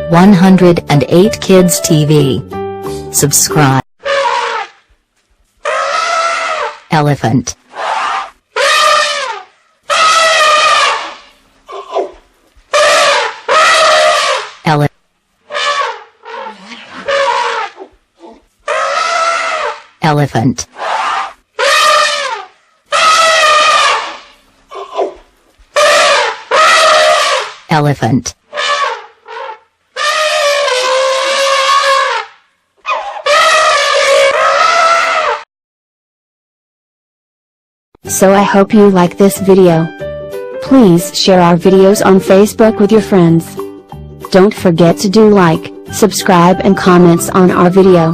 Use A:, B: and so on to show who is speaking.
A: 108 Kids TV. Subscribe. Elephant. Elephant. Elephant.
B: So I hope you like this video. Please share our videos on Facebook with your friends. Don't forget to do like, subscribe and comments on our video.